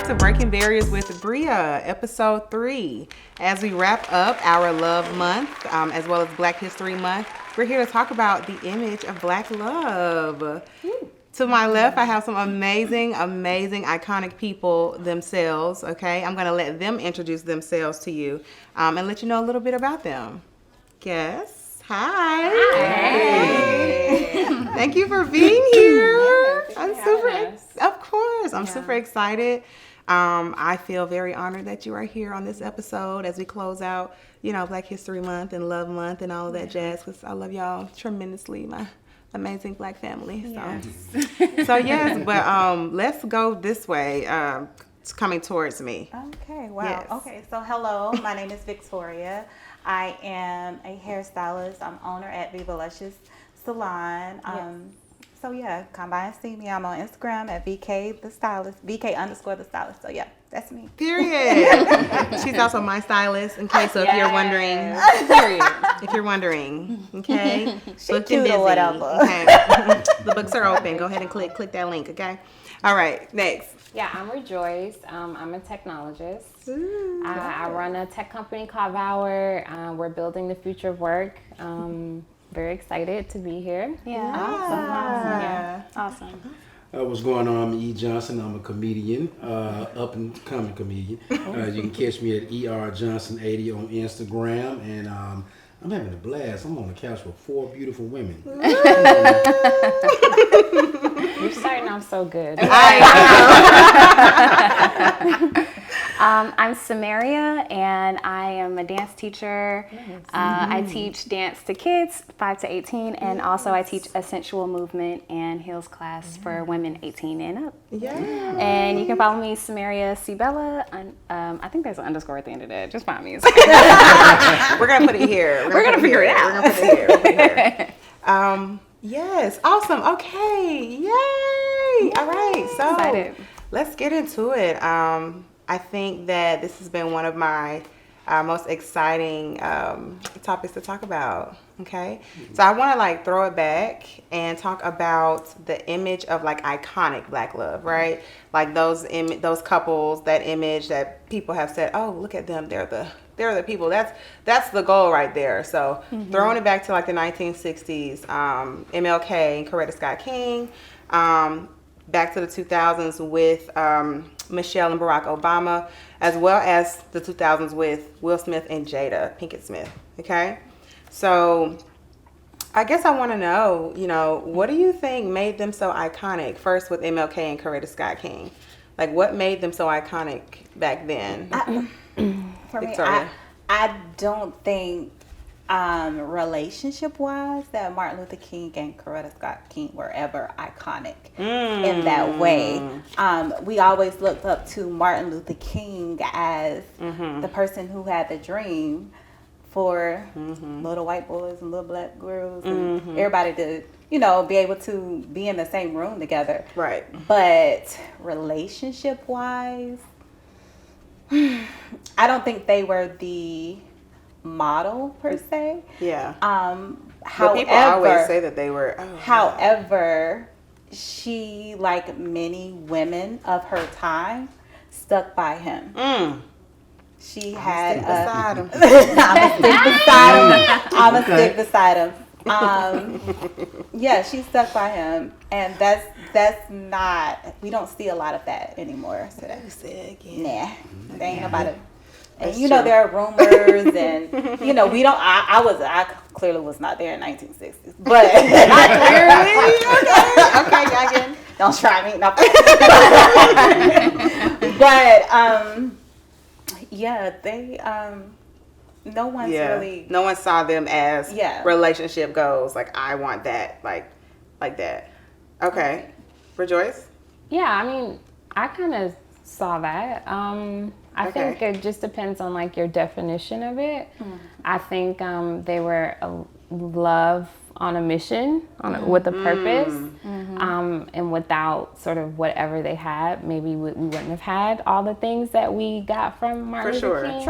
to Breaking Barriers with Bria, episode 3. As we wrap up our Love Month, as well as Black History Month, we're here to talk about the image of Black love. To my left, I have some amazing, iconic people themselves, okay? I'm going to let them introduce themselves to you and let you know a little bit about them. Guess. Hi. Hey. Thank you for being here. I'm super excited. I feel very honored that you are here on this episode as we close out, Black History Month and Love Month and all of that jazz, because I love y'all tremendously, my amazing Black family. But let's go this way. It's coming towards me. Okay, wow. Yes. Okay, so hello, my name is Victoria. I am a hairstylist. I'm owner at Viva Luscious Salon. Come by and see me. I'm on Instagram at VK the Stylist, VK_the Stylist. So that's me. Period. She's also my stylist, in case if you're wondering. Period. If you're wondering, okay. She's cute or whatever. Okay. The books are open. Go ahead and click that link, okay. All right, next. Yeah, I'm Rejoice. I'm a technologist. I run a tech company called Vower. We're building the future of work. Very excited to be here. Awesome. What's going on? I'm E. Johnson. I'm a comedian, up and coming comedian. You can catch me at ERJohnson80 on Instagram, and I'm having a blast. I'm on the couch with 4 beautiful women. You're starting off so good. I'm Samaria, and I am a dance teacher. I teach dance to kids 5 to 18, and also I teach a sensual movement and heels class for women 18 and up. Yeah. And you can follow me, Samaria Cibella. I think there's an underscore at the end of that. Just find me. We're going to put it here. We're going to figure it out. We're going to put it here. Yes. Awesome. Okay. Yay. All right. So Excited. Let's get into it. I think that this has been one of my most exciting topics to talk about. Okay. So I want to throw it back and talk about the image of iconic Black love, right? Like those couples, that image that people have said, oh, look at them. They're the people. That's the goal right there. So throwing it back to the 1960s, MLK and Coretta Scott-King, back to the 2000s with Michelle and Barack Obama, as well as the 2000s with Will Smith and Jada Pinkett-Smith. Okay, so I guess I want to know, what do you think made them so iconic? First with MLK and Coretta Scott-King, what made them so iconic back then? For Victoria. me, I don't think relationship-wise that Martin Luther King and Coretta Scott-King were ever iconic in that way. We always looked up to Martin Luther King as the person who had the dream for little white boys and little black girls and everybody to, be able to be in the same room together. Right. But relationship-wise, I don't think they were the model per se. Yeah. However, people always say that they were. However, she, like many women of her time, stuck by him. She had I'm a stick beside him. She stuck by him, and that's not. We don't see a lot of that anymore today. Nah, there ain't nobody. And there are rumors, and we don't. I clearly was not there in 1960s, but not clearly. Okay, again, don't try me. No. But they no one's really. No one saw them as relationship goals. I want that, like that. Okay, Rejoice. Yeah, I mean, I kind of saw that. I think it just depends on your definition of it. I think they were love on a mission, with a purpose, and without sort of whatever they had, maybe we wouldn't have had all the things that we got from Martin Luther King.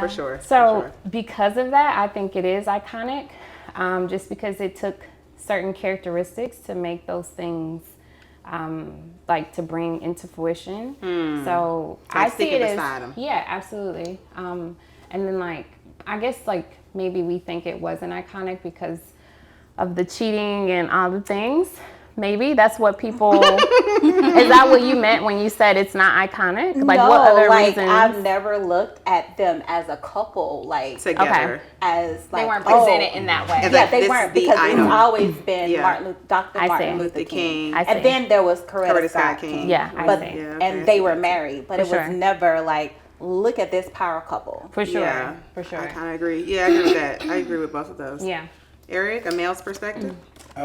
For sure. So because of that, I think it is iconic, just because it took certain characteristics to make those things like to bring into fruition. So Like I see sticking it as beside 'em. yeah, absolutely. And then like I guess like maybe we think it wasn't iconic because of the cheating and all the things. Maybe that's what people. Is that what you meant when you said it's not iconic? Like no, what other like reasons? I've never looked at them as a couple, like Together. as like They weren't presented in that way. As Yeah, like, they this weren't is the because item. it's always been Yeah. Dr. I see. Martin Luther King. I see. And then there was Coretta Coretta Scott-King. Scott-King. Yeah, I But see. Yeah, okay, I and they see were that too. married, but For it sure. was never like look at this power couple. For sure. Yeah. For sure. I kind of agree. Yeah, I agree with that. I agree with both of those. Yeah. Eric, a male's perspective? I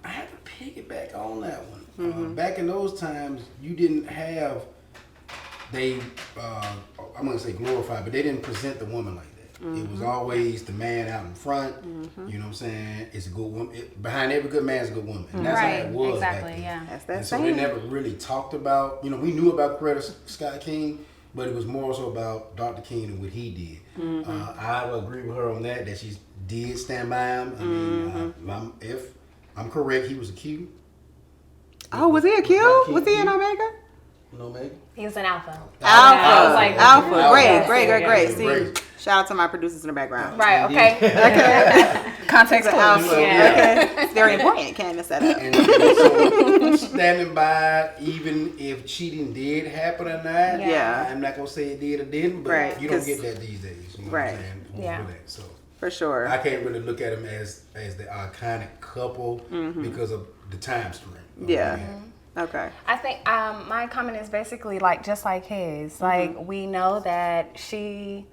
have to piggyback on that one. Back in those times, you didn't have I'm gonna say glorified, but they didn't present the woman like that. It was always the man out in front. You know what I'm saying? It's a good woman. Behind every good man is a good woman. And that's how it was back then. Yeah. That's that And so they saying. never really talked about, we knew about Coretta Scott-King, but it was more so about Dr. King and what he did. I would agree with her on that she did stand by him. I mean, if I'm correct, he was a Q. Oh, was he a Q? Q. Was he an Omega? No, maybe. He was an alpha. Alpha. was like- Alpha. Great, Alpha. great, great, great. Yeah. See, Great. shout out to my producers in the background. Right, Indeed. okay. Context clues. Alpha. Yeah. Okay. It's very important. Can't miss that up. And so standing by, even if cheating did happen or not, Yeah. I'm not gonna say it did or didn't, but Right, you don't 'cause- get that these days. You know Right. what I'm saying? Yeah. For that. So For sure. I can't really look at them as the iconic couple because of the time stream. Yeah. Okay. I think my comment is basically like just like his. Like we know that she,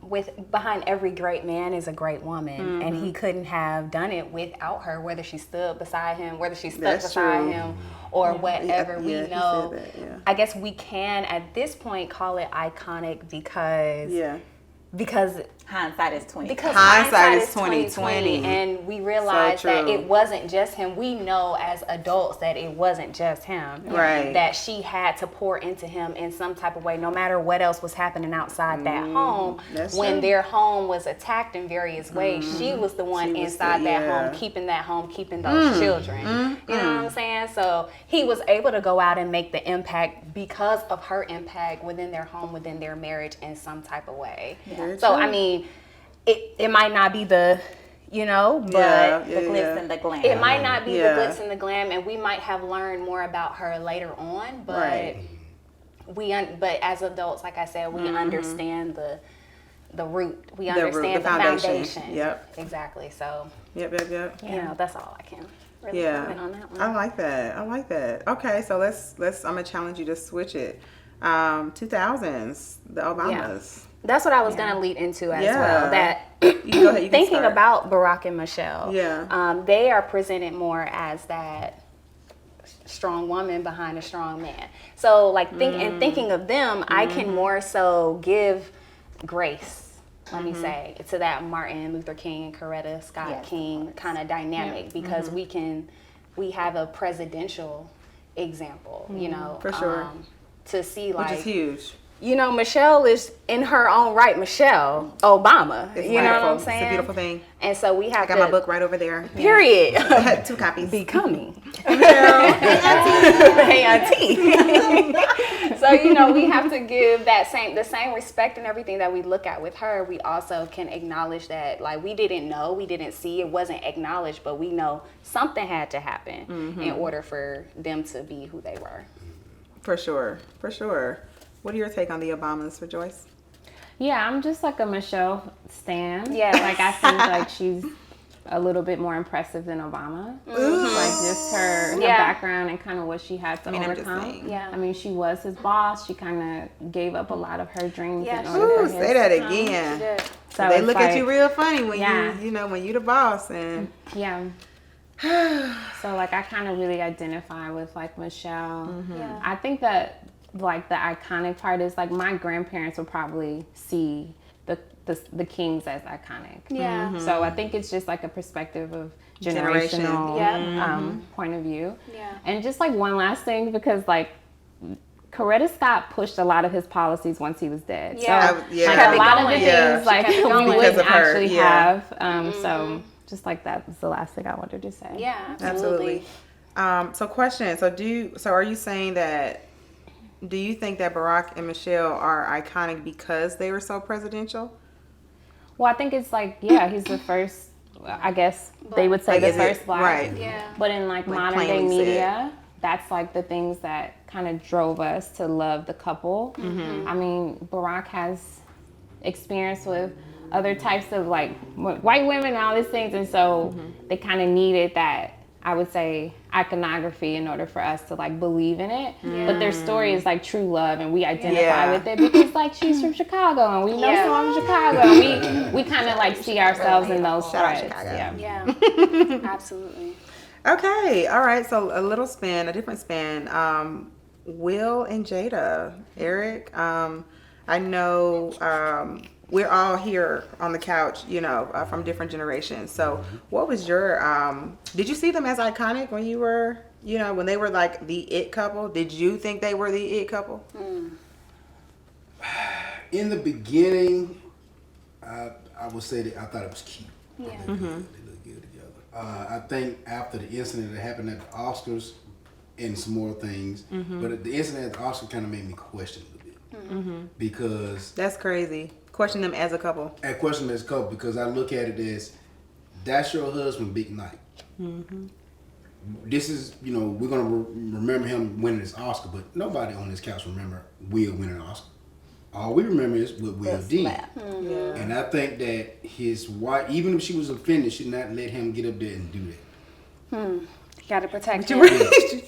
with behind every great man is a great woman, and he couldn't have done it without her. Whether she stood beside him, whether she stuck That's beside true. him, or whatever. Yeah, We he know. said that, yeah. I guess we can at this point call it iconic because Hindsight is 20. because Hindsight is 20/20, 20/20. and we realized So that true. it wasn't just him. We know as adults that it wasn't just him. Right. That she had to pour into him in some type of way, no matter what else was happening outside that home. That's When true. their home was attacked in various ways, she was the one She was inside the- that yeah. home, keeping those children. You know what I'm saying? So he was able to go out and make the impact because of her impact within their home, within their marriage in some type of way. Very So, true. I mean, it might not be the, but Yeah, the glitz and the glam. it might not be Yeah. the glitz and the glam, and we might have learned more about her later on. But Right. but as adults, like I said, we understand the root. We The root, understand the the foundation. foundation. Yep. Exactly. So Yep. that's all I can really Yeah. comment on that one. I like that. Okay, so let's I'm gonna challenge you to switch it. 2000s, the Obamas. That's what I was gonna lead into as Yeah. well. That You go ahead, you can thinking start. about Barack and Michelle, Yeah. they are presented more as that strong woman behind a strong man. So like thinking of them, I can more so give grace, let me say, to that Martin Luther King and Coretta Scott-King kind of dynamic because we have a presidential example, For sure. to see like Which is huge. Michelle is in her own right, Michelle Obama. It's you know what I'm wonderful. saying? It's a beautiful thing. And so we have I got to my book right over there. period. 2 copies. Becoming. Michelle. Hey, auntie. So, we have to give the same respect and everything that we look at with her. We also can acknowledge that, like, we didn't know, we didn't see, it wasn't acknowledged, but we know something had to happen in order for them to be who they were. For sure. What are your take on the Obamas, Rejoice? Yeah, I'm just like a Michelle stan. Yeah. Like I think like she's a little bit more impressive than Obama. Like just her background and kind of what she had to I'm just overcome. saying. Yeah. I mean, she was his boss. She kind of gave up a lot of her dreams Yeah, in she order for Ooh, his say that to come. again. Good. So They it's look at you like- real funny when Yeah. when you the boss and Yeah. So like I kind of really identify with like Michelle. Yeah. I think that like the iconic part is like my grandparents would probably see the Kings as iconic. Yeah. So I think it's just like a perspective of Generation. generational Yeah. point of view. Yeah. And just like one last thing, because like Coretta Scott pushed a lot of his policies once he was dead. Yeah. So Yeah. like Kept a it lot of going. the Yeah. things like She kept it we going. wouldn't Because of her, actually yeah. have. So just like that was the last thing I wanted to say. Yeah, Absolutely. absolutely. So question. So are you saying that? Do you think that Barack and Michelle are iconic because they were so presidential? Well, I think it's like, yeah, he's the first, I guess they would say Like, the is it- first black. right. Yeah. But in like modern day plainly media, that's like the things that kind of drove us to love the couple. Mm-hmm. I mean, Barack has experience with other types of like white women and all these things. And so they kind of needed that, I would say, iconography in order for us to like believe in it. But their story is like true love, and we identify with it because like she's from Chicago and we know someone from Chicago. And we kind of like see ourselves in those Shout out threads. Chicago. Yeah. Absolutely. Okay, all right. So a different spin. Will and Jada, Eric. I know we're all here on the couch, from different generations. So, what was your? Did you see them as iconic when you were, when they were like the it couple? Did you think they were the it couple? In the beginning, I would say that I thought it was cute. Yeah. They look good together. I think after the incident that happened at the Oscars and some more things, but the incident at the Oscars kind of made me question a little bit because That's crazy. Question them as a couple. I question this couple because I look at it as that's your husband, Big Night. This is, we're gonna remember him winning this Oscar, but nobody on this couch remember Will winning an Oscar. All we remember is what Will did. Yeah. And I think that his wife, even if she was offended, should not let him get up there and do that. Got to protect him.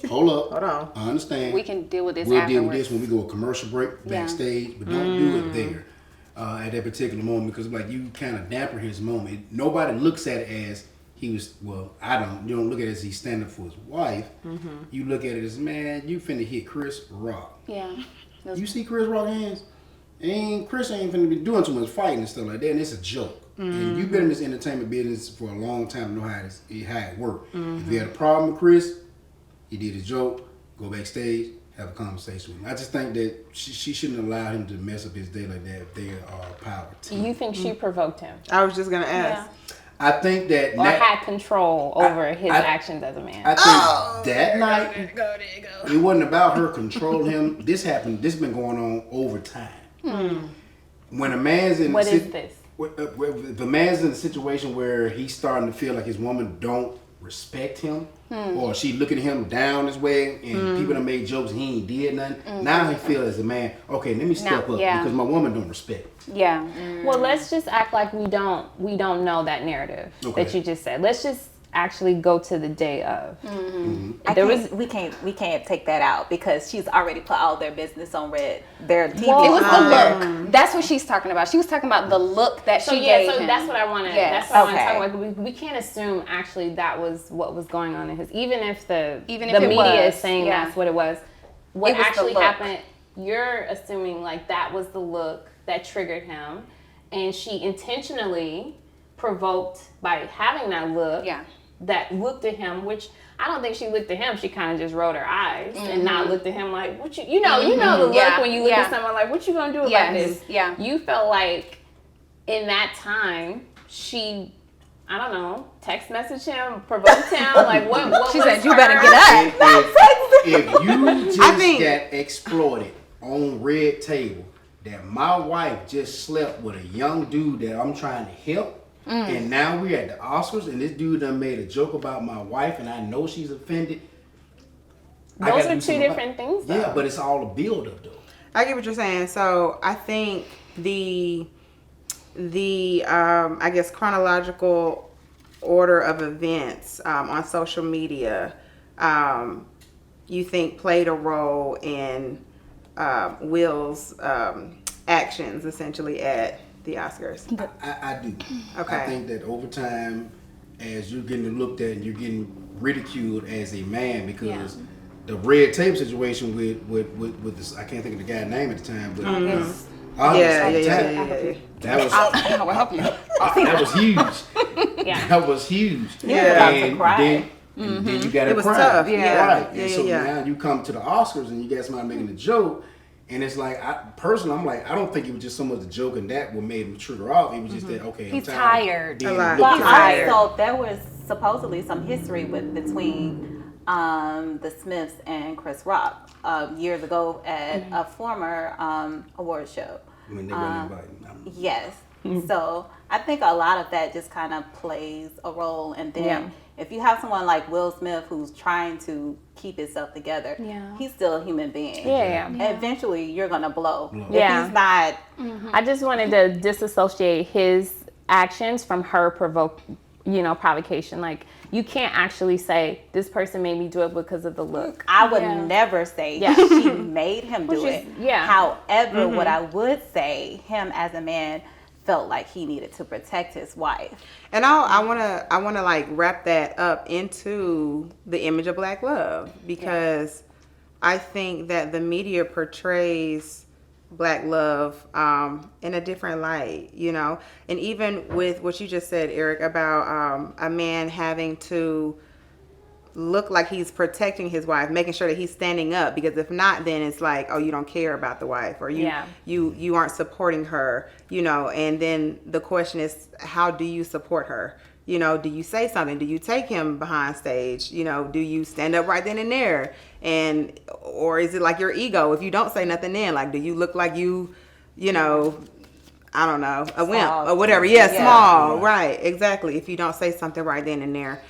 Hold up. Hold on. I understand. We can deal with this We'll afterwards. deal with this when we go a commercial break backstage, but don't do it there at that particular moment because like you kind of damper his moment. Nobody looks at it as he was. Well, I don't. You don't look at it as he's standing for his wife. You look at it as, man, you finna hit Chris Rock. Yeah. You see Chris Rock hands? Chris ain't finna be doing too much fighting and stuff like that, and it's a joke. And you've been in this entertainment business for a long time to know how it works. If you had a problem with Chris, he did a joke, go backstage, have a conversation with him. I just think that she shouldn't allow him to mess up his day like that if they are power team. You think she provoked him? I was just gonna ask. I think that Or had control over his actions as a man? I think that night it wasn't about her controlling him. This been going on over time. When a man's in What is this? If a man's in a situation where he's starting to feel like his woman don't respect him, or she looking at him down his way, and people done made jokes and he ain't did nothing. Now he feel as a man, okay, let me step up because my woman don't respect me. Yeah. Well, let's just act like we don't know that narrative that you just said. Let's just actually go to the day of. We can't take that out because she's already put all their business on red. Their TV. It was the look. That's what she's talking about. She was talking about the look that she gave him. That's what I want to. Yes. That's what I want to talk about. We can't assume actually that was what was going on in his. Even if the media is saying that's what it was. What It was the actually look. happened? You're assuming like that was the look that triggered him, and she intentionally provoked by having that look. Yeah. That looked at him, which I don't think she looked at him. She kind of just rolled her eyes and not looked at him like, what you know the look when you look at someone like, what you gonna do about this? Yeah. You felt like in that time, she, I don't know, text messaged him, provoked him, like what She was said, "You her- better get up." If you just got exploited on red table, that my wife just slept with a young dude that I'm trying to help. And now we're at the Oscars, and this dude done made a joke about my wife, and I know she's offended. Those are two different things, though. Yeah, but it's all a build-up, though. I get what you're saying. So I think the I guess chronological order of events on social media, you think played a role in Will's actions essentially at the Oscars. I do. Okay. I think that over time, as you're getting looked at and you're getting ridiculed as a man because the red tape situation with this, I can't think of the guy's name at the time, but Yeah. That was I will help you. that was huge. Yeah. That was huge. Yeah, and to cry. then you got to It was cry. tough. Yeah. Right. Yeah, And so yeah. now you come to the Oscars and you got somebody making a joke. And it's like, I'm like, I don't think it was just so much the joke and that what made him trigger off. It was just that, okay, He's I'm tired. being A lot. looked Well, at. also there was supposedly some history between the Smiths and Chris Rock years ago at a former award show. When they weren't invited. Yes. So I think a lot of that just kind of plays a role. And then if you have someone like Will Smith who's trying to keep himself together, he's still a human being. Yeah. Eventually, you're going to blow. If Yeah. he's not... I just wanted to disassociate his actions from her provocation. Like, you can't actually say, this person made me do it because of the look. I would never say she made him do it. However, what I would say, him as a man felt like he needed to protect his wife. And I wanna like wrap that up into the image of black love, because I think that the media portrays black love in a different light, you know. And even with what you just said, Eric, about a man having to look like he's protecting his wife, making sure that he's standing up, because if not, then it's like, oh, you don't care about the wife, or you aren't supporting her, you know. And then the question is, how do you support her? You know, do you say something? Do you take him behind stage? You know, do you stand up right then and there? And, or is it like your ego? If you don't say nothing then, like, do you look like you know, I don't know, a wimp or whatever. Yeah, small. Right, exactly. If you don't say something right then and there.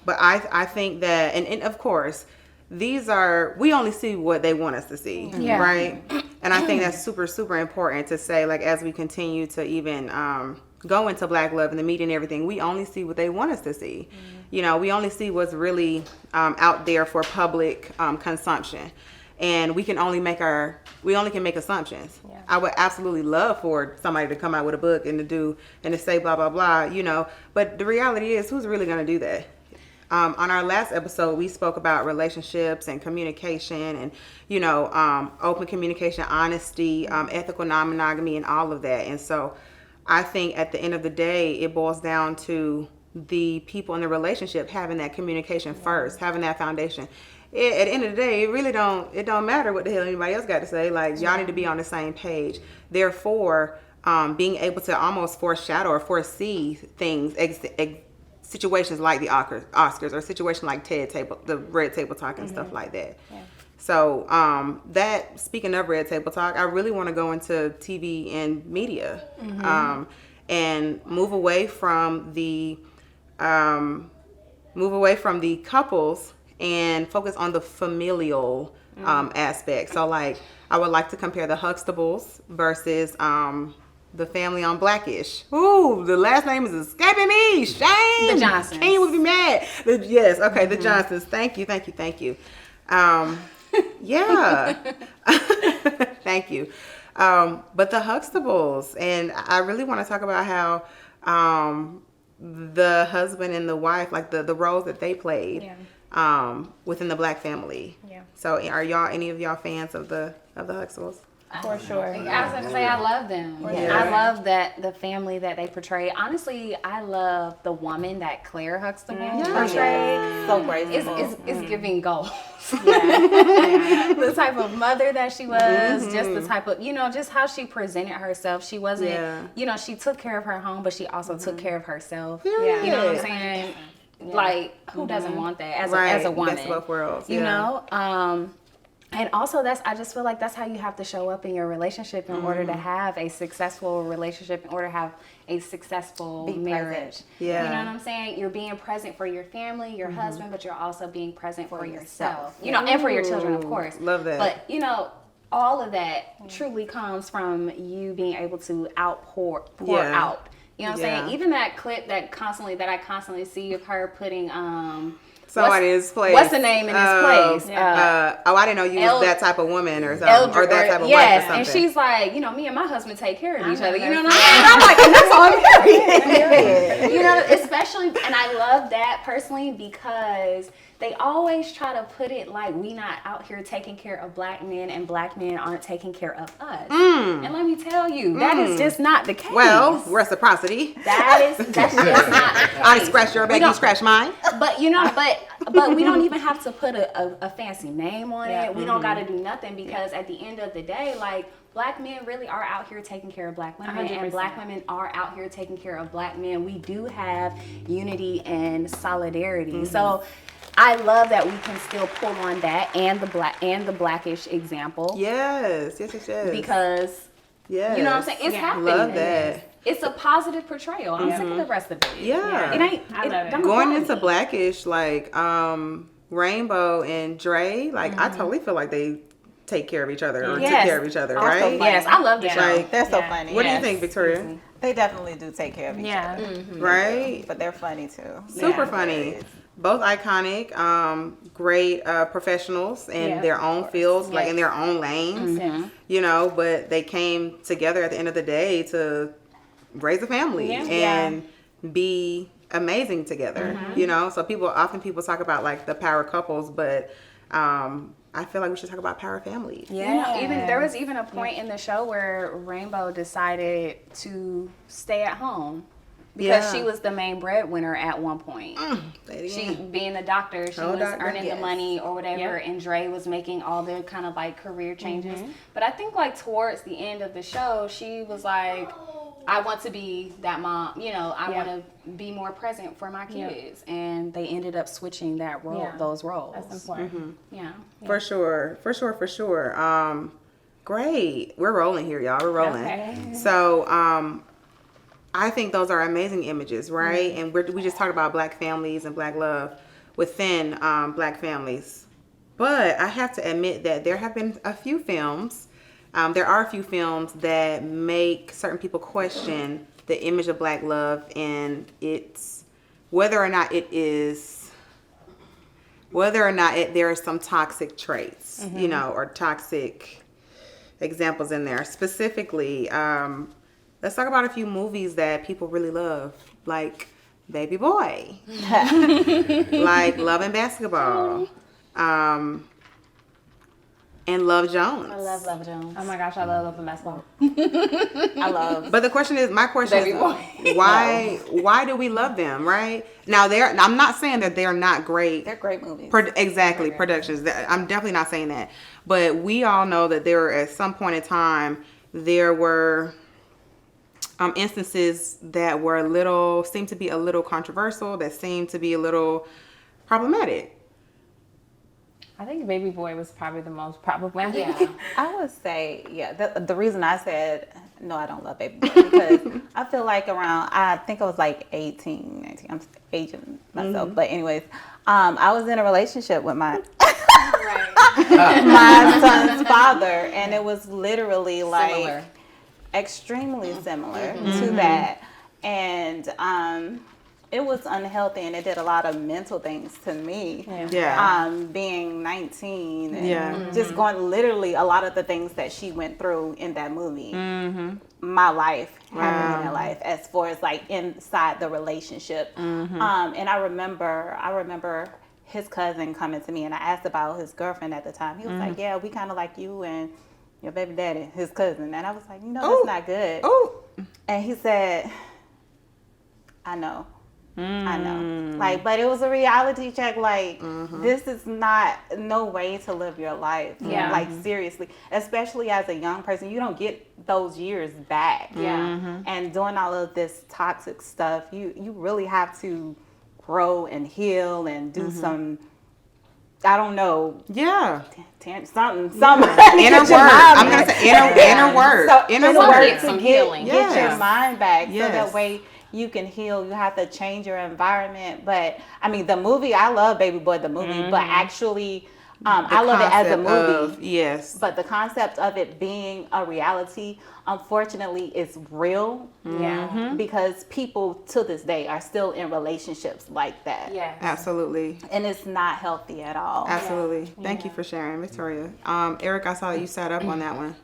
But I think that, and of course, we only see what they want us to see, right? And I think that's super, super important to say, like, as we continue to even go into black love and the media and everything, we only see what they want us to see. You know, we only see what's really out there for public consumption. And we can only make assumptions. Yeah. I would absolutely love for somebody to come out with a book and to say blah, blah, blah, you know. But the reality is, who's really going to do that? On our last episode, we spoke about relationships and communication and, you know, open communication, honesty, ethical non-monogamy, and all of that. And so I think at the end of the day, it boils down to the people in the relationship having that communication first, having that foundation. At the end of the day, it don't matter what the hell anybody else got to say. Like, y'all need to be on the same page. Therefore, being able to almost foreshadow or foresee things, situations like the Oscars or situations like the Red Table Talk and stuff like that. Yeah. So speaking of Red Table Talk, I really want to go into TV and media and move away from the couples and focus on the familial aspect. So, like, I would like to compare the Huxtables versus the family on Blackish. Ooh, the last name is escaping me. Shame. The Johnsons. King would be mad. Yes, okay, the Johnsons. Thank you. Yeah. Thank you. But the Huxtables, and I really want to talk about how the husband and the wife, like the roles that they played within the black family. Yeah. So are any of y'all fans of the Huxtables? For sure. I was going to say, I love them. Yeah. I love that the family that they portray. Honestly, I love the woman that Claire Huxtable portrayed. So graceful. It's giving goals. The type of mother that she was, just the type of, you know, just how she presented herself. She wasn't, you know, she took care of her home, but she also took care of herself. Yeah. You know what I'm saying? Yeah. Like, who doesn't want that as a woman? Best of both worlds. You know? And also, I just feel like that's how you have to show up in your relationship in order to have a successful relationship, in order to have a successful marriage. Yeah. You know what I'm saying? You're being present for your family, your husband, but you're also being present for yourself. You know, and for your children, of course. Love that. But, you know, all of that truly comes from you being able to pour out. You know what I'm saying? Even that clip that I constantly see of her putting somebody in his place. What's the name in his place? I didn't know you was that type of woman or something, or that type of wife or something. And she's like, you know, me and my husband take care of each other. You know what I'm saying? And I'm like, and that's all I'm hearing. You know, especially, and I love that personally because they always try to put it like we not out here taking care of black men and black men aren't taking care of us. And let me tell you, that is just not the case. Well, reciprocity. That's just not the case. I scratch your back, you scratch mine. But you know, but we don't even have to put a fancy name on it. We don't got to do nothing because at the end of the day, like, black men really are out here taking care of black women, 100%. And black women are out here taking care of black men. We do have unity and solidarity. So I love that we can still pull on that and the blackish example. Yes. Because yes. you know what I'm saying? It's happening. Love that. It's a positive portrayal. I'm sick of the rest of it. Yeah. It ain't. I love it. don't Going apply into me. blackish, like Rainbow and Dre, like I totally feel like they take care of each other or took care of each other, Also right? funny. Yes, I love the show. Like, They're so Yeah. funny. what do you Yes. think, Victoria? They definitely do take care of each other. Right? But they're funny too. Super funny. Both iconic, great professionals in their own fields, like in their own lanes, you know, but they came together at the end of the day to raise a family and be amazing together, you know? So people talk about like the power couples, but I feel like we should talk about power families. Yeah. Even there was even a point in the show where Rainbow decided to stay at home because she was the main breadwinner at one point. She being a doctor, she was earning the money or whatever, and Dre was making all the kind of like career changes. But I think like towards the end of the show, she was like, I want to be that mom, you know, I want to be more present for my kids. And they ended up switching that role, those roles. That's important. Yeah. For sure. Great. We're rolling here, y'all. We're rolling. Okay. So, I think those are amazing images, right? And we just talked about black families and black love within black families. But I have to admit that there have been a few films, there are a few films that make certain people question the image of black love and its, whether or not there are some toxic traits, you know, or toxic examples in there. Specifically, let's talk about a few movies that people really love, like Baby Boy, like Love and Basketball, and Love Jones. I love Love Jones. Oh my gosh, I love Love and Basketball. But my question is, why do we love them, right? Now, I'm not saying that they're not great. They're great movies. Productions. I'm definitely not saying that. But we all know that there, at some point in time, there were instances that were seemed to be a little controversial, that seemed to be a little problematic. I think Baby Boy was probably the most problematic. Yeah. I would say, the reason I said, no, I don't love Baby Boy, because I feel like I think I was like 18, 19. I'm aging myself. But anyways, I was in a relationship with my my son's father, and it was literally like Similar. extremely similar to that. And it was unhealthy, and it did a lot of mental things to me. Being 19 and just going literally a lot of the things that she went through in that movie. My life happened in her life, as far as like inside the relationship. And I remember his cousin coming to me, and I asked about his girlfriend at the time. He was like, "Yeah, we kind of like you and your baby daddy, his cousin." And I was like, that's not good. And he said, I know. Like, but it was a reality check. Like, this is no way to live your life. Yeah. Like, seriously, especially as a young person, you don't get those years back. Yeah. And doing all of this toxic stuff, you really have to grow and heal and do some, I don't know. Yeah. Something. Inner work. I'm going to say inner work. So, inner work work. to healing. get your mind back. So Yes. that way you can heal. You have to change your environment. But I mean, the movie, I love Baby Boy, the movie, but actually, I love it as a movie. Yes. But the concept of it being a reality, unfortunately, is real. Yeah. Because people to this day are still in relationships like that. Yeah. Absolutely. And it's not healthy at all. Absolutely. Thank you for sharing, Victoria. Eric, I saw you sat up on that one.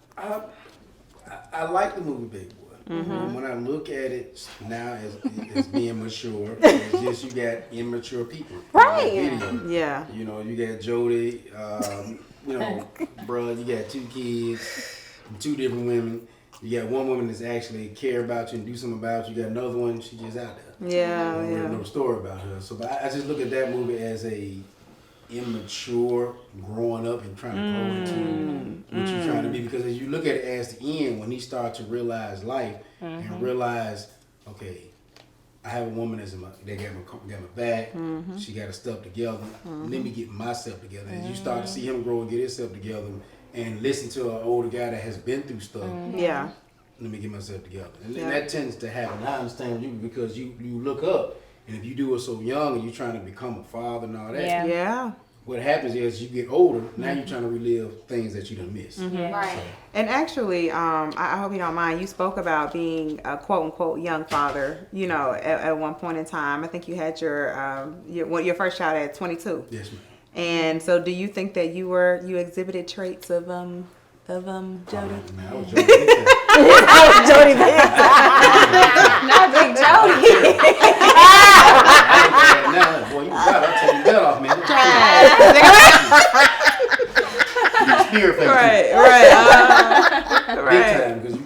I like the movie Big Boy. And when I look at it now as being mature, it's just you got immature people. Right. Video. Yeah. You know, you got Jody, you know, bro, you got 2 kids, 2 different women. You got one woman that's actually care about you and do something about you. You got another one, she just out there. Yeah. I don't know a story about her. So, but I just look at that movie as a immature growing up and trying to grow into what you're trying to be, because as you look at it as the end, when he started to realize life and realize, okay, I have a woman that got my back. She got her stuff together. Let me get myself together. As you start to see him grow and get himself together, and listen to an older guy that has been through stuff. Yeah. Let me get myself together. And that tends to happen. I understand you because you look up, and if you do it so young and you're trying to become a father and all that, Yeah. what happens is you get older, now you're trying to relive things that you done missed. Right. And actually, I hope you don't mind, you spoke about being a quote-unquote young father, you know, at one point in time. I think you had your first child at 22. Yes, ma'am. And so do you think that you exhibited traits of Jody? Man, I was Jody. joking. Not Big Jody. Boy, you got it. I'll take your belt off, man. Big time, because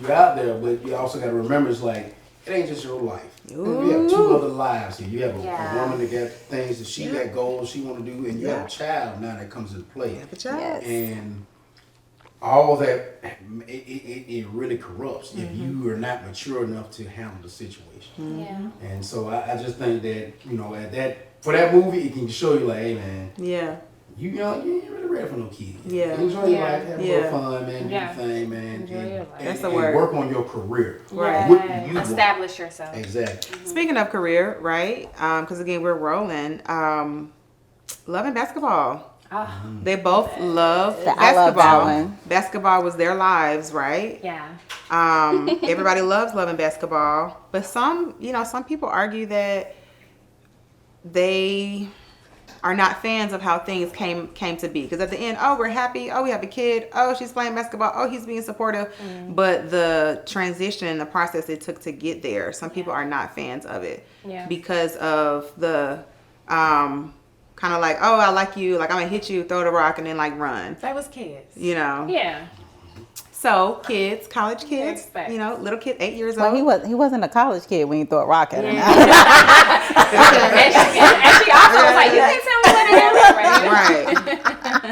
you're out there, but you also got to remember, it's like, it ain't just your life. You have two other lives here. You have a woman that got things that she got goals she want to do, and you have a child now that comes into play. You have a child. And all that, it really corrupts if you are not mature enough to handle the situation. Yeah. And so I just think that, you know, for that movie, it can show you like, hey man, you know, you ain't really ready for no kid. Yeah. Enjoy your life, have a little fun, man, do your thing, man. Enjoy your life. That's the and word. work on your career. Right. What do you want? Establish yourself. Exactly. Speaking of career, right? Because again, we're rolling. Love and basketball. They both love basketball. I love that one. Basketball was their lives, right? Yeah. Everybody loves Love and Basketball, but some people argue that they are not fans of how things came to be. Because at the end, oh, we're happy. Oh, we have a kid. Oh, she's playing basketball. Oh, he's being supportive. But the transition, the process it took to get there, some people are not fans of it because of the kind of like, oh, I like you, like I'm gonna hit you, throw the rock, and then like run. That was kids. You know. Yeah. So kids, college kids, you know, little kid, 8 years old. Well, he wasn't a college kid when you threw a rock at him. And she also was like, you can't tell me what it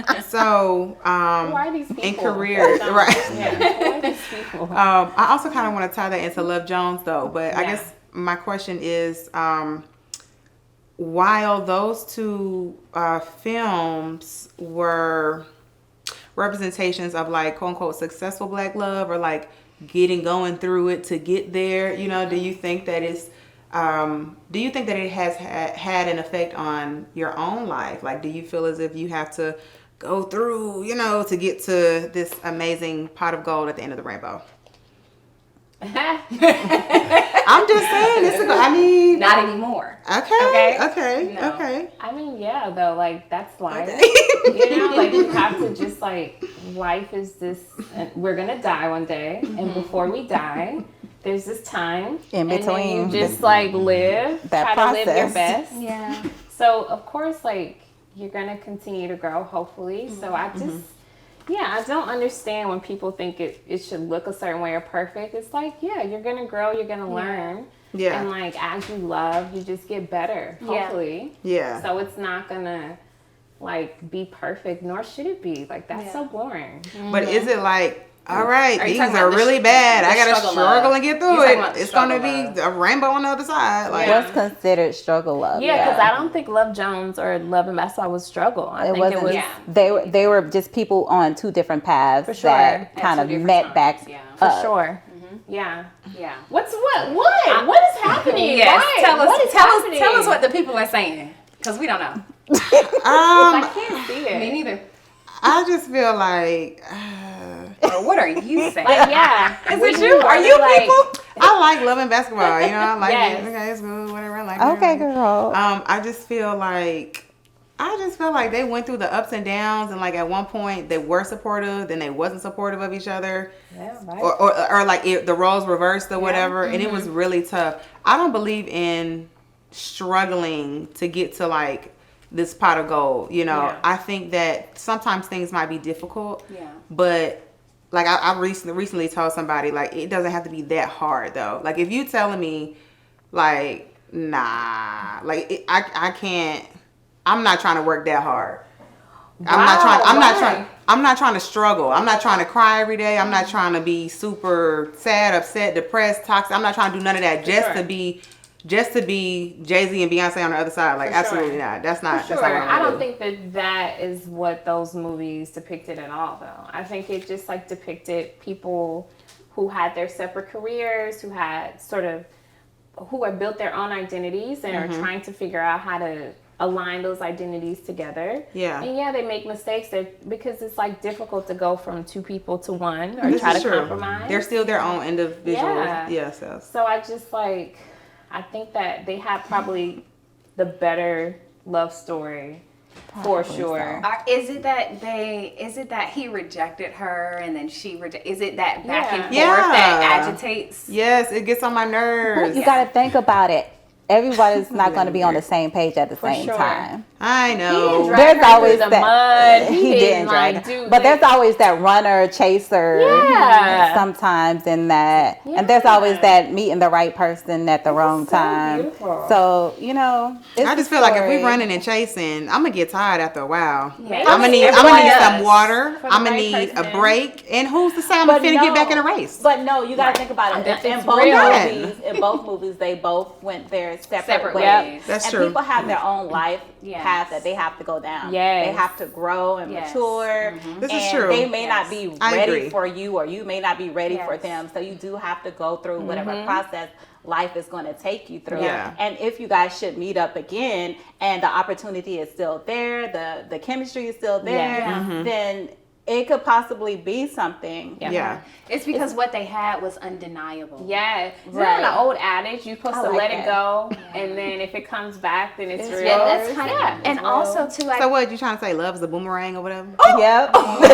is. Right. So, Who are these people? in career, right. Yeah. Who are these people? I also kind of want to tie that into Love Jones though, but I guess my question is, while those two films were representations of like quote unquote successful black love or like going through it to get there, you know, do you think that it has had an effect on your own life? Like, do you feel as if you have to go through, you know, to get to this amazing pot of gold at the end of the rainbow? I'm just saying, not anymore. Okay. I mean, yeah, though, like, that's life. You know, like, you have to just, like, life is this, we're going to die one day, and before we die, there's this time in between. And then you just, like, live, that try process. to live your best. Yeah. So, of course, like, you're going to continue to grow, hopefully. So, I just... Yeah, I don't understand when people think it should look a certain way or perfect. It's like, yeah, you're going to grow, you're going to learn. Yeah. And, like, as you love, you just get better, hopefully. Yeah. So it's not going to, like, be perfect, nor should it be. Like, that's so boring. But is it like, all right, Are you these talking are about really bad. I got to struggle struggle love? and get You're through talking it. about It's going to struggle be a rainbow on the other side. Like, What's considered struggle love? Yeah, because I don't think Love Jones or Love and Basketball was struggle. I think it was... They were just people on two different paths that kind of met back For up. sure. Yeah. What is happening? Yes. Why? Tell us what the people are saying, because we don't know. I can't see it. Me neither. I just feel like... Or what are you saying? Like, yeah. Is it you? Are you like, people? I like Love and Basketball, you know? I like Yes. it. Okay, it's good, whatever. I like Okay, it. girl. I just feel like they went through the ups and downs, and like at one point they were supportive, then they wasn't supportive of each other, or like the roles reversed or whatever, and it was really tough. I don't believe in struggling to get to like this pot of gold, you know. I think that sometimes things might be difficult, but like I recently told somebody, like, it doesn't have to be that hard though. Like, if you telling me like, nah, like I can't, I'm not trying to work that hard. I'm not trying I'm not trying to struggle. I'm not trying to cry every day. I'm not trying to be super sad, upset, depressed, toxic. I'm not trying to do none of that just to be Jay-Z and Beyonce on the other side. Like, absolutely not. That's not. That's not what I I'm don't think that is what those movies depicted at all, though. I think it just like depicted people who had their separate careers, who had who have built their own identities and are trying to figure out how to align those identities together. Yeah. And yeah, they make mistakes because it's like difficult to go from two people to one or try to compromise. They're still their own individual selves. So I just like, I think that they had probably the better love story. For sure. Is it that he rejected her and then she rejected? Is it that back and forth Yeah. that agitates? Yes, it gets on my nerves. You got to think about it. Everybody's not going to be on the same page at the same time. I know. There's always the that mud. he didn't drag her. But there's always that runner chaser sometimes in that. And there's always that meeting the right person at the wrong time. Beautiful. So, you know, it's I just feel like if we running and chasing, I'm gonna get tired after a while. Yeah. I'm gonna need some water. I'm gonna need a break. And who's to say I'm finna get back in a race? But no, you got to think about it. In both movies, they both went their separate ways. Yep. That's and true. people have their own life path that they have to go down. Yes. They have to grow and mature. This and is true. they may not be I ready agree. for you, or you may not be ready for them. So you do have to go through whatever process life is going to take you through. Yeah. And if you guys should meet up again and the opportunity is still there, the chemistry is still there, then it could possibly be something. Yeah. It's because what they had was undeniable. Yeah, Right. an old adage. You're supposed to like let that. it go, and then if it comes back, then it's real. Yeah, that's kind of. And also too, So what you trying to say? Love is a boomerang or whatever? Yep. You going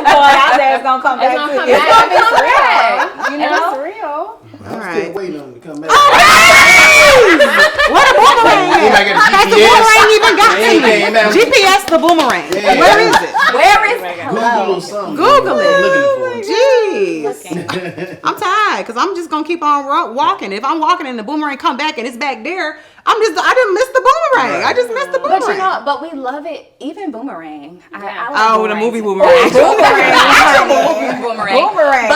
out there, it's going to come It's back gonna to come you. back. If it's real, you know, it's real. I'm right. still waiting on him to come back. What a boomerang He is? might get a Has the GPS. boomerang even got to Yeah, me? man. GPS the boomerang. Yeah. Where is it? where is Google or something. Google it. I'm looking for Jeez. I'm tired because I'm just gonna keep on walking. If I'm walking and the boomerang come back and it's back there, I didn't miss the boomerang. Right. I just missed the But boomerang. but we love it. Even Boomerang. I Oh, love the boomerangs. movie Boomerang. Boomerang. Boomerang.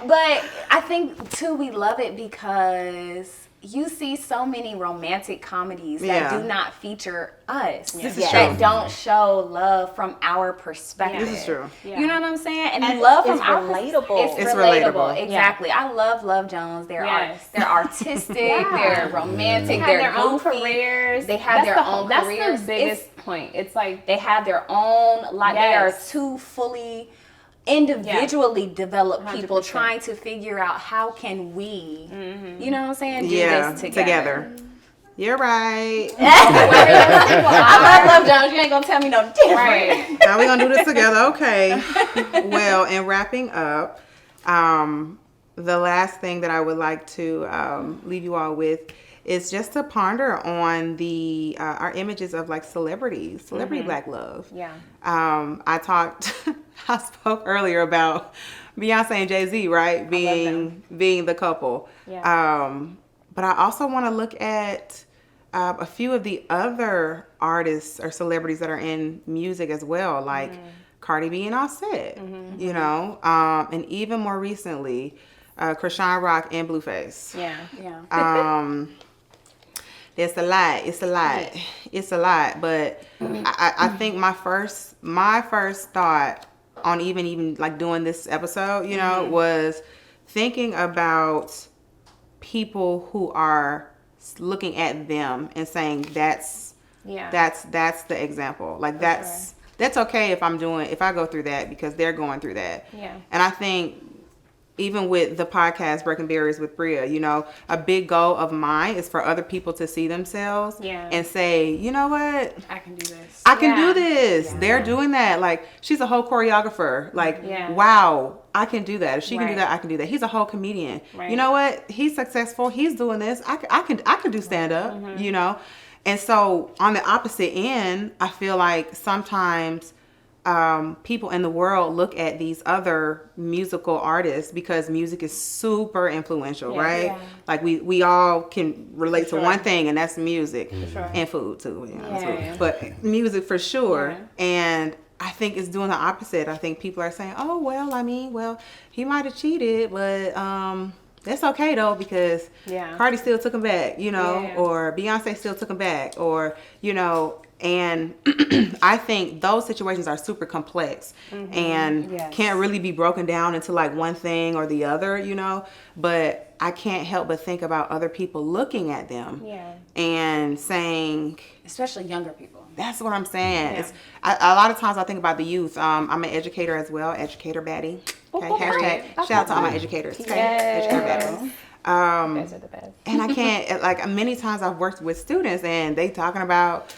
But I think too we love it because you see so many romantic comedies that do not feature us. This is that true. don't show love from our perspective. This is true. You know what I'm saying? And love from it's our relatable. It's It's relatable. relatable. Exactly. I love Love Jones. They're they're artistic. Yeah. They're romantic. They have They're their own goofy. careers. They have their own That's careers. the biggest point. It's like They have their own, like they are Yes. two fully individually developed people 100%. trying to figure out how can we, you know what I'm saying, do Yeah, this together. You're right. I love Love Jones. You ain't gonna tell me no different. right. Now we're gonna do this together. Okay. Well, in wrapping up, the last thing that I would like to leave you all with is just to ponder on the our images of like celebrity black love. Yeah. I spoke earlier about Beyonce and Jay-Z, right? Being the couple. Yeah. But I also want to look at a few of the other artists or celebrities that are in music as well, like Cardi B and Offset, you know, and even more recently, Chrisean Rock and Blueface. Yeah. Yeah. It's a lot. But I think my first thought on even like doing this episode, you know, was thinking about people who are looking at them and saying that's the example. Like that's okay if I go through that because they're going through that. Yeah. And I think even with the podcast Breaking Barriers with Bria, you know, a big goal of mine is for other people to see themselves and say, you know what? I can do this. I can do this. Yeah. They're doing that. Like, she's a whole choreographer. Like, wow, I can do that. If she can do that, I can do that. He's a whole comedian. Right. You know what? He's successful. He's doing this. I can do stand up, you know? And so on the opposite end, I feel like sometimes people in the world look at these other musical artists because music is super influential, right? Yeah. Like we all can relate to one thing, and that's music and food too. You know, but music for sure. And I think it's doing the opposite. I think people are saying, oh, well, I mean, well, he might have cheated, but that's okay, though, because Cardi still took him back, you know, or Beyonce still took him back, or, you know, and I think those situations are super complex and can't really be broken down into like one thing or the other, you know, but I can't help but think about other people looking at them and saying, especially younger people. That's what I'm saying. It's, a lot of times I think about the youth. I'm an educator as well, educator baddie. Okay, hashtag shout out to all my educators. Okay, educator baddie. You guys are the best. And I can't, like, many times I've worked with students and they talking about,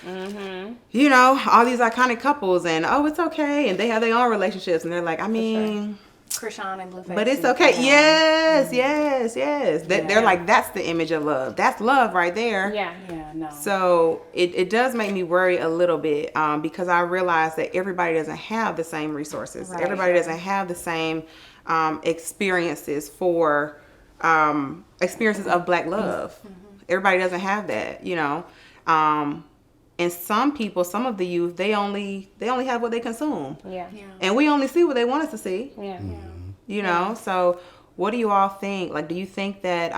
you know, all these iconic couples and, oh, it's okay. And they have their own relationships. And they're like, I mean, Chrisean and Blueface. but it's okay. Yes. They're like, that's the image of love. That's love right there. Yeah. No. So it does make me worry a little bit because I realize that everybody doesn't have the same resources. Right. Everybody doesn't have the same experiences experiences of Black love. Everybody doesn't have that, you know. And some people, some of the youth, they only have what they consume. Yeah. And we only see what they want us to see. Yeah. You know, so what do you all think? Like, do you think that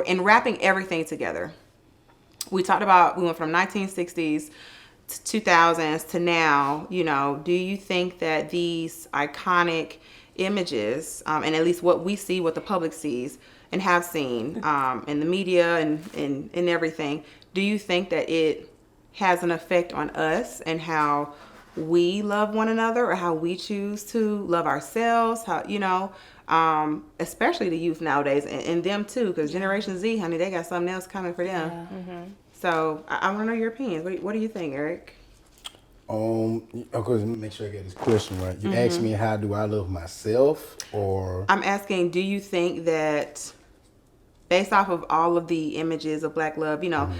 in wrapping everything together, we went from 1960s to 2000s to now, you know, do you think that these iconic images, and at least what we see, what the public sees and have seen in the media and everything, do you think that it has an effect on us and how we love one another or how we choose to love ourselves? How, you know, especially the youth nowadays and them too, because Generation Z, honey, they got something else coming for them. So I want to know your opinions. What do you think, Eric? Of course, let me make sure I get this question right. You asked me, how do I love myself, or? I'm asking, do you think that based off of all of the images of Black love, you know,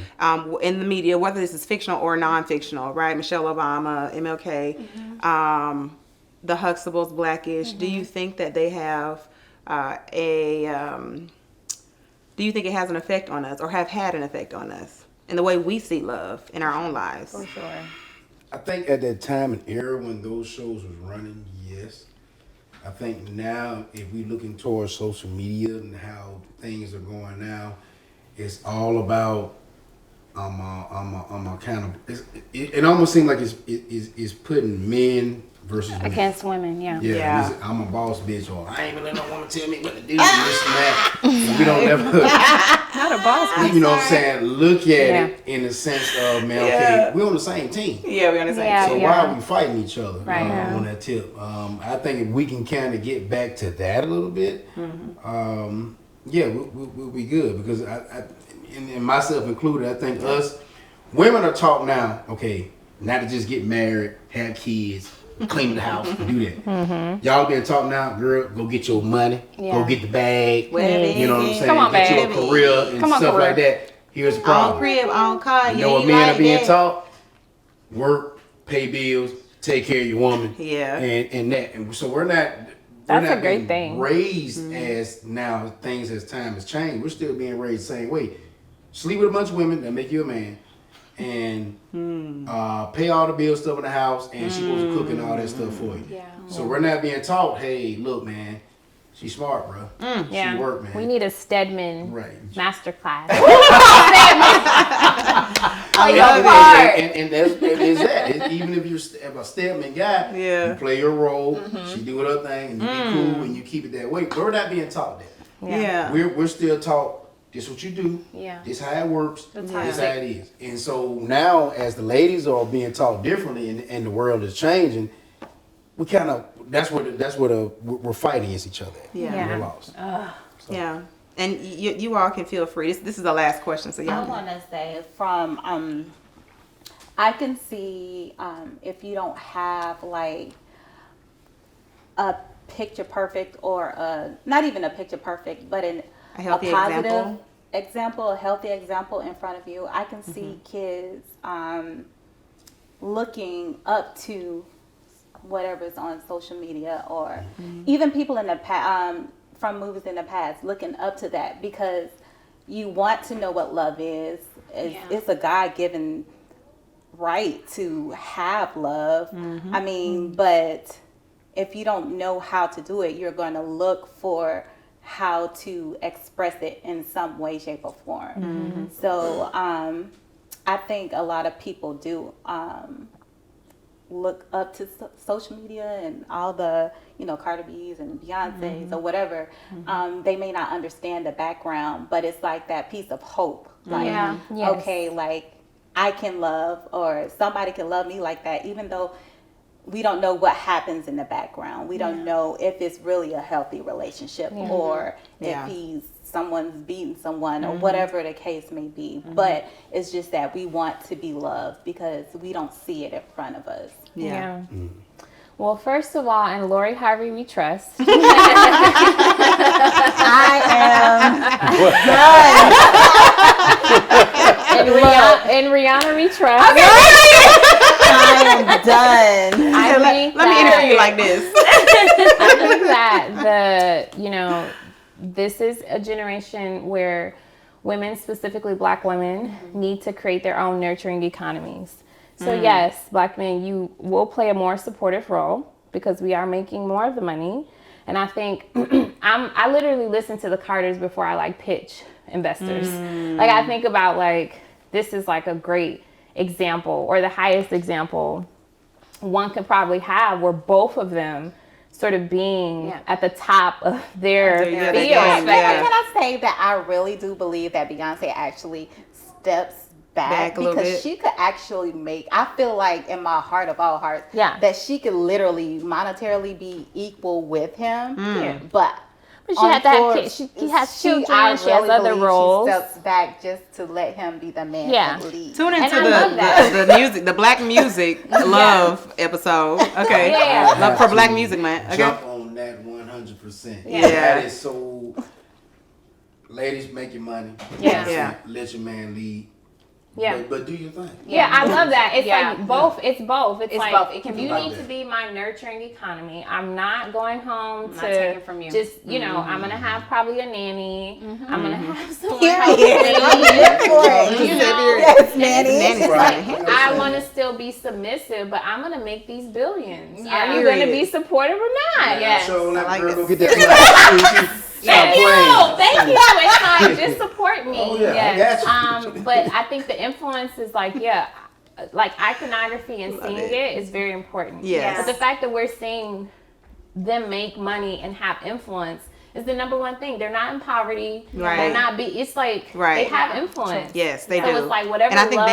in the media, whether this is fictional or non-fictional, right? Michelle Obama, MLK, the Huxtables, Blackish. Do you think that they have do you think it has an effect on us or have had an effect on us in the way we see love in our own lives? For sure. I think at that time and era when those shows was running, yes. I think now, if we're looking towards social media and how things are going now, it's all about I'm a kind of. It almost seems like it's putting men versus women. Against women, Yeah. I'm a boss bitch, or I ain't gonna let no woman tell me what to do. This and that. And we don't ever. Not a boss bitch. You know what I'm saying? Look at it in the sense of, man, okay, we're on the same team. Yeah, we understand. So why are we fighting each other Right. on that tip? I think if we can kind of get back to that a little bit, we'll be good. Because I and myself included, I think us women are taught now, okay, not to just get married, have kids, clean the house, do that. Y'all been taught now, girl, go get your money, go get the bag, you know what I'm saying? Come on, get babe. your career and stuff like that. Here's the problem. On crib, on car, You know what men are being taught? Work, pay bills, take care of your woman. Yeah. And that. And so we're not That's a being great thing. raised as now things as time has changed. We're still being raised the same way. Sleep with a bunch of women that make you a man. And pay all the bills, stuff in the house, and she supposed to cook and all that stuff for you. Yeah. So we're not being taught, hey, look, man, she's smart, bro. Yeah. She work, man. We need a Stedman Right. masterclass. And that's that. Even if you're a Stedman guy, you play your role. She do her thing, and you be cool, and you keep it that way. But we're not being taught that. Yeah. We're still taught. This what you do. Yeah. This how it works. This how toxic. it is. And so now, as the ladies are being taught differently, and the world is changing, we kind of we're fighting against each other. Yeah. We're lost. Yeah. And you all can feel free. This is the last question, so I y'all. want to say from I can see if you don't have like a picture perfect or not even a picture perfect, but a healthy positive example, a healthy example in front of you. I can see kids looking up to whatever's on social media, or even people in the past from movies in the past, looking up to that because you want to know what love is. It's a God-given right to have love. I mean, but if you don't know how to do it, you're going to look for how to express it in some way, shape, or form. So I think a lot of people do look up to social media and all the, Cardi B's and Beyonce's or whatever. They may not understand the background, but it's like that piece of hope. Like, okay, like I can love, or somebody can love me like that, even though we don't know what happens in the background. We don't know if it's really a healthy relationship or if someone's beating someone or whatever the case may be. But it's just that we want to be loved because we don't see it in front of us. Yeah. Well, first of all, and Lori Harvey we trust. I am done. And Rihanna we trust. I am done. Let me interview you like this. I think that this is a generation where women, specifically Black women, need to create their own nurturing economies. So yes, Black men, you will play a more supportive role because we are making more of the money. And I think I literally listen to the Carters before I pitch investors. Like I think about this is a great example, or the highest example one could probably have, where both of them sort of being at the top of their field. Can I say that I really do believe that Beyonce actually steps back because she could actually I feel like in my heart of all hearts that she could literally monetarily be equal with him. But she had to have kids. She has children. She has other roles. She steps back just to let him be the man to lead. Tune into the music, the Black Music Love episode. Okay, Love for Black Music, man. Okay. Jump on that 100%. Yeah, that is so. Ladies, make your money. Let your man lead. Yeah, but do your thing. Yeah, I love that. It's like both. It's both. It's like both. It can be you like need to be my nurturing economy. I'm not going home to taking from you. Just I'm gonna have probably a nanny. I'm gonna have someone I want to still be submissive, but I'm gonna make these billions. Are you gonna be supportive or not? Yes. So I like this. Thank you. It's like, just support me. Oh, yeah, I got you. But I think the influence is iconography and seeing it is very important. Yes. But the fact that we're seeing them make money and have influence is the number one thing. They're not in poverty. Right. They're not it's like they have influence. Yes, they do. So it's like whatever. And I think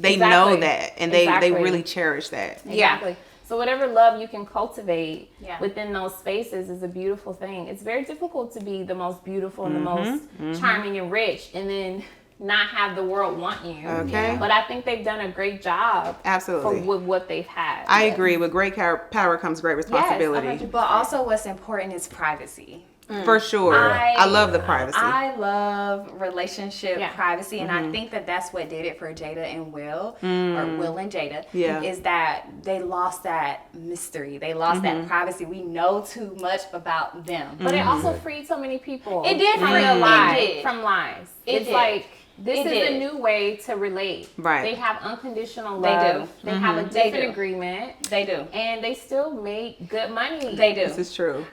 they know that, and they really cherish that. Exactly. So whatever love you can cultivate within those spaces is a beautiful thing. It's very difficult to be the most beautiful and the most charming and rich and then not have the world want you. Okay. But I think they've done a great job. Absolutely. With what they've had. I agree. With great power comes great responsibility. Yes, but also what's important is privacy. For sure. I love the privacy. I love relationship privacy, and I think that that's what did it for Jada and Will, or Will and Jada, is that they lost that mystery. They lost that privacy. We know too much about them. But it also freed so many people. It did free from lies. It's like, this is a new way to relate. Right. They have unconditional love. They have a different agreement. They do. And they still make good money. They do. This is true.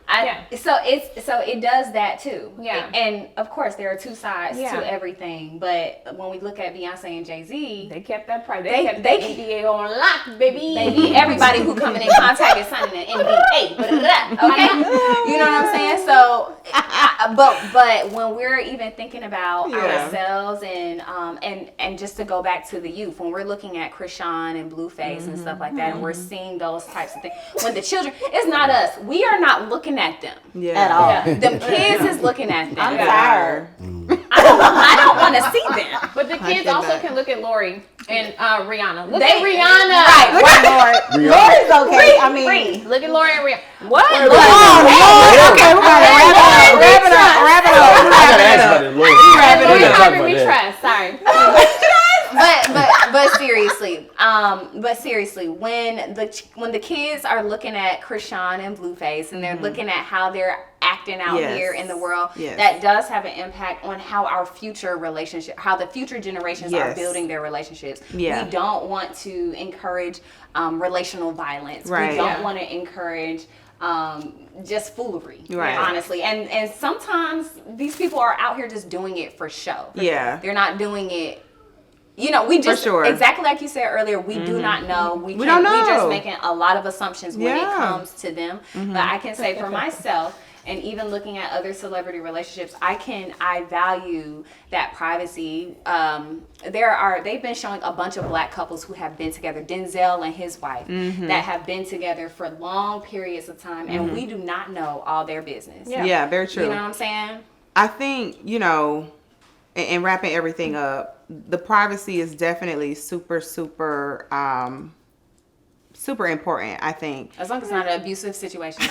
So it does that too. Yeah. And of course there are two sides to everything. But when we look at Beyonce and Jay-Z, they kept that private. They kept that NDA on lock, baby. Everybody who coming in contact is signing an NDA. Okay? You know what I'm saying? So but when we're even thinking about ourselves and just to go back to the youth, when we're looking at Chrisean and Blueface and stuff like that, and we're seeing those types of things, when the children, it's not us. We are not looking at them at all. Them kids is looking at them. I'm tired. I don't want to see them. But the kids also can look at Lori and Rihanna. Look at Rihanna. Right. Look at Lori. Lori's okay. I mean, look at Lori and Rihanna. What? Okay, we're gonna wrap it up. Lori Harvey we trust. Sorry. But seriously, when the kids are looking at Chrisean and Blueface and they're looking at how they're acting out here in the world, that does have an impact on how our future relationship, how the future generations are building their relationships. We don't want to encourage relational violence. We don't want to encourage just foolery, honestly. And sometimes these people are out here just doing it for show. They're not doing it. You know, we just exactly like you said earlier. We do not know. We don't know. We're just making a lot of assumptions when it comes to them. But I can say for myself, and even looking at other celebrity relationships, I value that privacy. They've been showing a bunch of black couples who have been together, Denzel and his wife, that have been together for long periods of time, and we do not know all their business. Yeah, very true. You know what I'm saying? I think, you know, and wrapping everything up, the privacy is definitely super, super, super important, I think. As long as it's not an abusive situation.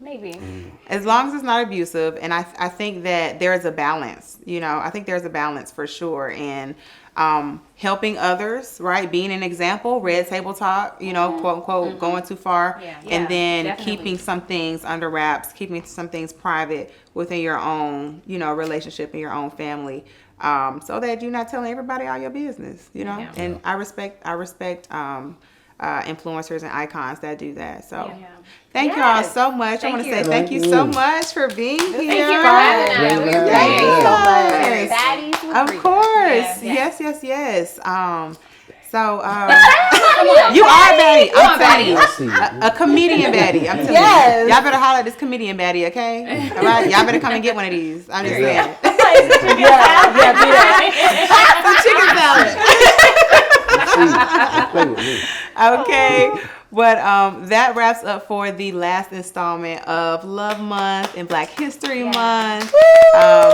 Maybe. As long as it's not abusive. And I think that there is a balance, you know, I think there's a balance for sure. And helping others, right? Being an example, red table talk, you know, quote unquote, going too far. And then keeping some things under wraps, keeping some things private within your own, you know, relationship and your own family. So that you're not telling everybody all your business, you know. And I respect influencers and icons that do that. So thank you all so much. I want to say thank you so much for being here. Thank you for having us. Thank you so much. Baddies with Of Bria. course. Yes. So you are a baddie. I'm telling you. A comedian baddie. I'm telling you. Y'all better holler at this comedian baddie, okay? All right? Y'all better come and get one of these. I'm just saying. Chicken salad. Okay. But that wraps up for the last installment of Love Month and Black History Month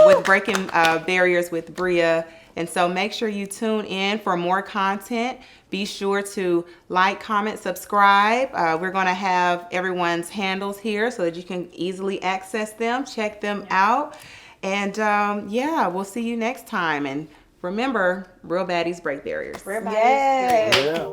with Breaking Barriers with Bria. And so make sure you tune in for more content. Be sure to like, comment, subscribe. We're going to have everyone's handles here so that you can easily access them, check them out. And we'll see you next time. And remember, real baddies break barriers. Real baddies.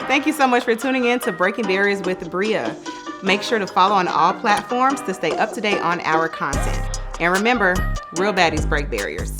Thank you so much for tuning in to Breaking Barriers with Bria. Make sure to follow on all platforms to stay up to date on our content. And remember, real baddies break barriers.